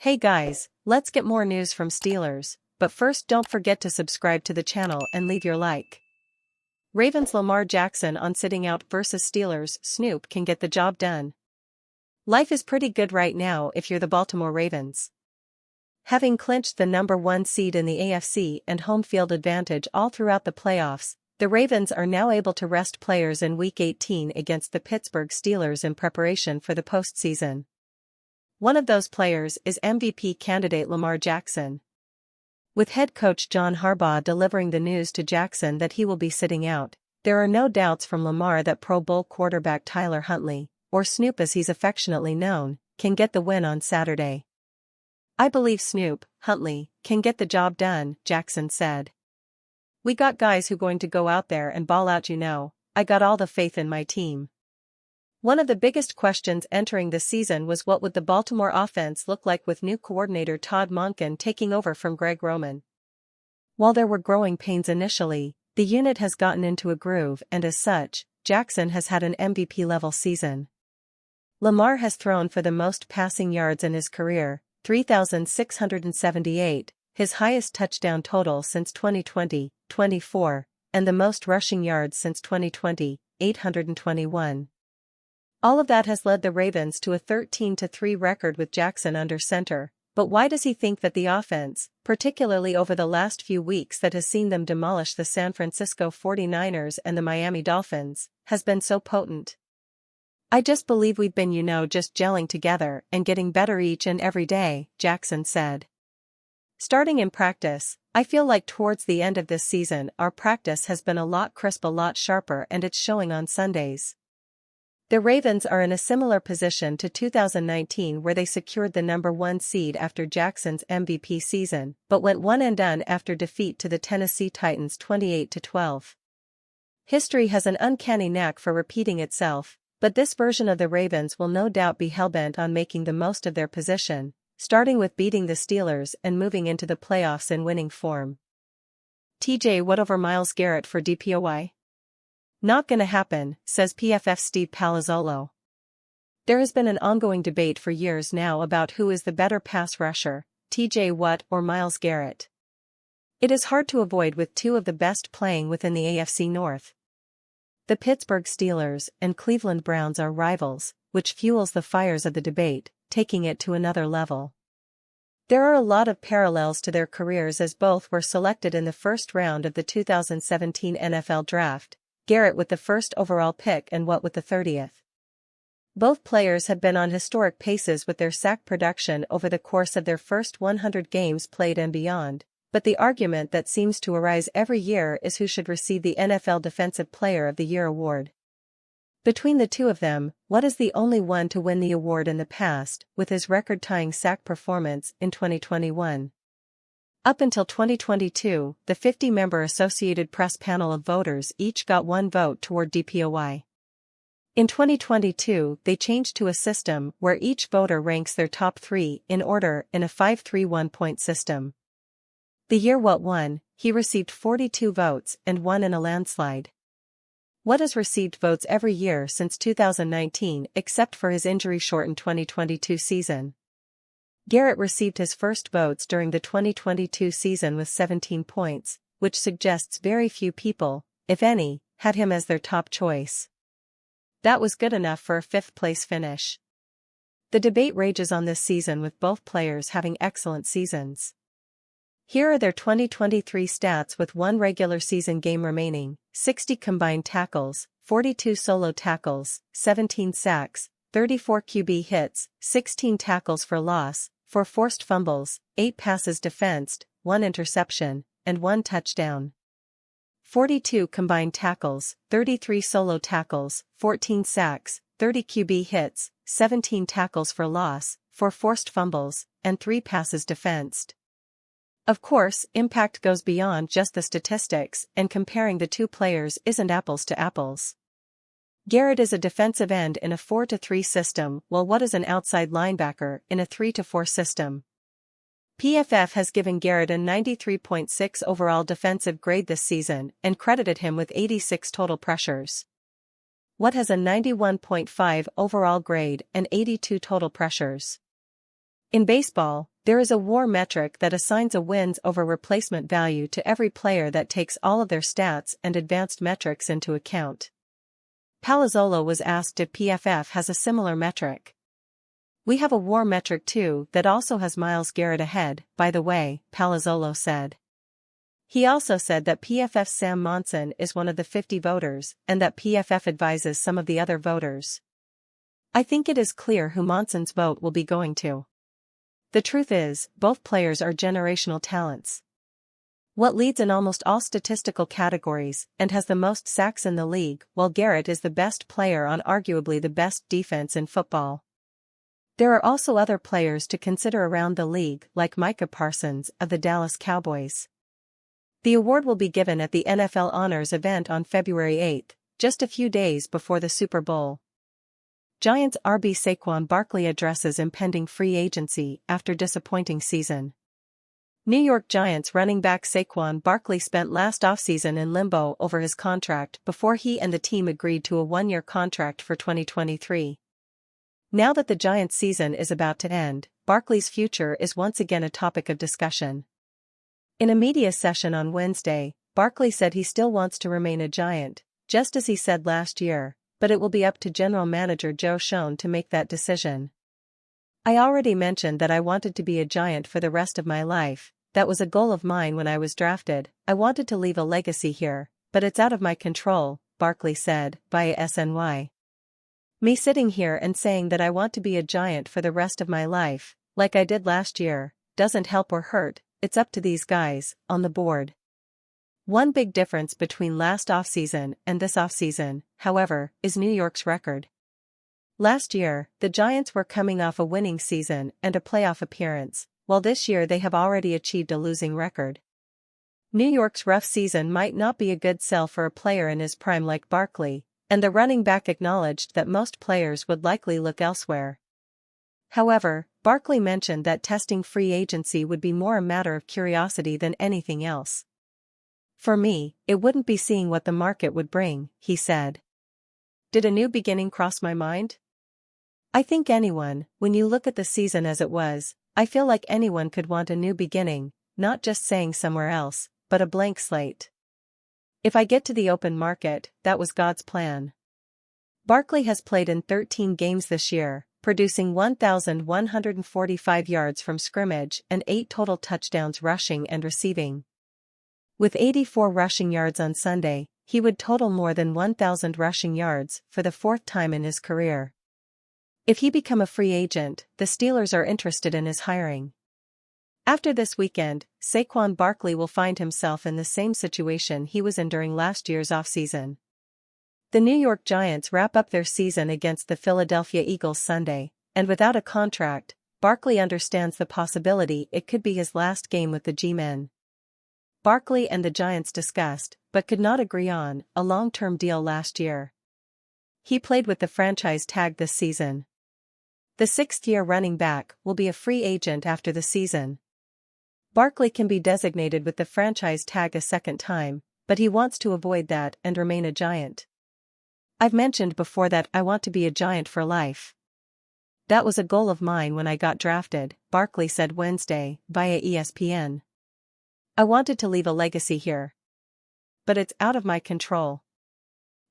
Hey guys, let's get more news from Steelers, but first don't forget to subscribe to the channel and leave your like. Ravens Lamar Jackson on sitting out versus Steelers Snoop can get the job done. Life is pretty good right now if you're the Baltimore Ravens. Having clinched the #1 seed in the AFC and home field advantage all throughout the playoffs, the Ravens are now able to rest players in Week 18 against the Pittsburgh Steelers in preparation for the postseason. One of those players is MVP candidate Lamar Jackson. With head coach John Harbaugh delivering the news to Jackson that he will be sitting out, there are no doubts from Lamar that Pro Bowl quarterback Tyler Huntley, or Snoop as he's affectionately known, can get the win on Saturday. "I believe Snoop, Huntley, can get the job done," Jackson said. "We got guys who going to go out there and ball out, I got all the faith in my team." One of the biggest questions entering the season was what would the Baltimore offense look like with new coordinator Todd Monken taking over from Greg Roman. While there were growing pains initially, the unit has gotten into a groove and as such, Jackson has had an MVP-level season. Lamar has thrown for the most passing yards in his career, 3,678, his highest touchdown total since 2020-24, and the most rushing yards since 2020, 821. All of that has led the Ravens to a 13-3 record with Jackson under center, but why does he think that the offense, particularly over the last few weeks that has seen them demolish the San Francisco 49ers and the Miami Dolphins, has been so potent? "I just believe we've been just gelling together and getting better each and every day," Jackson said. "Starting in practice, I feel like towards the end of this season our practice has been a lot crisp, a lot sharper, and it's showing on Sundays." The Ravens are in a similar position to 2019 where they secured the #1 seed after Jackson's MVP season, but went one and done after defeat to the Tennessee Titans 28-12. History has an uncanny knack for repeating itself, but this version of the Ravens will no doubt be hellbent on making the most of their position, starting with beating the Steelers and moving into the playoffs in winning form. TJ Watt over Myles Garrett for DPOY? "Not gonna happen," says PFF Steve Palazzolo. There has been an ongoing debate for years now about who is the better pass rusher, TJ Watt or Myles Garrett. It is hard to avoid with two of the best playing within the AFC North. The Pittsburgh Steelers and Cleveland Browns are rivals, which fuels the fires of the debate, taking it to another level. There are a lot of parallels to their careers as both were selected in the first round of the 2017 NFL Draft, Garrett with the first overall pick and Watt with the 30th. Both players have been on historic paces with their sack production over the course of their first 100 games played and beyond, but the argument that seems to arise every year is who should receive the NFL Defensive Player of the Year award. Between the two of them, Watt is the only one to win the award in the past, with his record-tying sack performance in 2021. Up until 2022, the 50-member Associated Press panel of voters each got one vote toward DPOY. In 2022, they changed to a system where each voter ranks their top three in order in a 5-3-1-point system. The year Watt won, he received 42 votes and won in a landslide. Watt has received votes every year since 2019 except for his injury-shortened 2022 season. Garrett received his first votes during the 2022 season with 17 points, which suggests very few people, if any, had him as their top choice. That was good enough for a fifth-place finish. The debate rages on this season with both players having excellent seasons. Here are their 2023 stats with one regular season game remaining: 60 combined tackles, 42 solo tackles, 17 sacks, 34 QB hits, 16 tackles for loss, 4 forced fumbles, 8 passes defensed, 1 interception, and 1 touchdown. 42 combined tackles, 33 solo tackles, 14 sacks, 30 QB hits, 17 tackles for loss, 4 forced fumbles, and 3 passes defensed. Of course, impact goes beyond just the statistics, and comparing the two players isn't apples to apples. Garrett is a defensive end in a 4-3 system while Watt is an outside linebacker in a 3-4 system. PFF has given Garrett a 93.6 overall defensive grade this season and credited him with 86 total pressures. Watt has a 91.5 overall grade and 82 total pressures. In baseball, There is a WAR metric that assigns a wins over replacement value to every player that takes all of their stats and advanced metrics into account. Palazzolo was asked if PFF has a similar metric. "We have a WAR metric too that also has Myles Garrett ahead, by the way," Palazzolo said. He also said that PFF's Sam Monson is one of the 50 voters and that PFF advises some of the other voters. "I think it is clear who Monson's vote will be going to. The truth is, both players are generational talents. Watt leads in almost all statistical categories and has the most sacks in the league, while Garrett is the best player on arguably the best defense in football. There are also other players to consider around the league like Micah Parsons of the Dallas Cowboys." The award will be given at the NFL Honors event on February 8, just a few days before the Super Bowl. Giants RB Saquon Barkley addresses impending free agency after disappointing season. New York Giants running back Saquon Barkley spent last offseason in limbo over his contract before he and the team agreed to a one-year contract for 2023. Now that the Giants' season is about to end, Barkley's future is once again a topic of discussion. In a media session on Wednesday, Barkley said he still wants to remain a Giant, just as he said last year, but it will be up to General Manager Joe Schoen to make that decision. "I already mentioned that I wanted to be a Giant for the rest of my life. That was a goal of mine when I was drafted. I wanted to leave a legacy here, but it's out of my control," Barkley said, via SNY. "Me sitting here and saying that I want to be a Giant for the rest of my life, like I did last year, doesn't help or hurt. It's up to these guys, on the board." One big difference between last offseason and this offseason, however, is New York's record. Last year, the Giants were coming off a winning season and a playoff appearance, while this year they have already achieved a losing record. New York's rough season might not be a good sell for a player in his prime like Barkley, and the running back acknowledged that most players would likely look elsewhere. However, Barkley mentioned that testing free agency would be more a matter of curiosity than anything else. "For me, it wouldn't be seeing what the market would bring," he said. "Did a new beginning cross my mind? I think anyone, when you look at the season as it was, I feel like anyone could want a new beginning, not just saying somewhere else, but a blank slate. If I get to the open market, that was God's plan." Barkley has played in 13 games this year, producing 1,145 yards from scrimmage and 8 total touchdowns rushing and receiving. With 84 rushing yards on Sunday, he would total more than 1,000 rushing yards for the 4th time in his career. If he become a free agent, the Steelers are interested in his hiring. After this weekend, Saquon Barkley will find himself in the same situation he was in during last year's offseason. The New York Giants wrap up their season against the Philadelphia Eagles Sunday, and without a contract, Barkley understands the possibility it could be his last game with the G-Men. Barkley and the Giants discussed, but could not agree on, a long-term deal last year. He played with the franchise tag this season. The 6th-year running back will be a free agent after the season. Barkley can be designated with the franchise tag a second time, but he wants to avoid that and remain a Giant. "I've mentioned before that I want to be a Giant for life. That was a goal of mine when I got drafted," Barkley said Wednesday, via ESPN. "I wanted to leave a legacy here. But it's out of my control."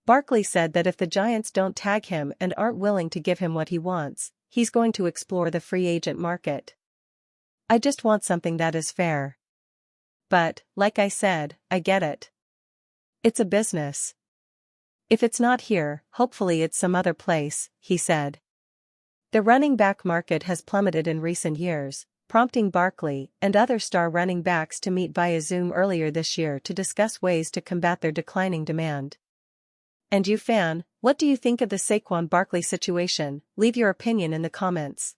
Barkley said that if the Giants don't tag him and aren't willing to give him what he wants, he's going to explore the free agent market. "I just want something that is fair. But, like I said, I get it. It's a business. If it's not here, hopefully it's some other place," he said. The running back market has plummeted in recent years, prompting Barkley and other star running backs to meet via Zoom earlier this year to discuss ways to combat their declining demand. And you fan, what do you think of the Saquon Barkley situation? Leave your opinion in the comments.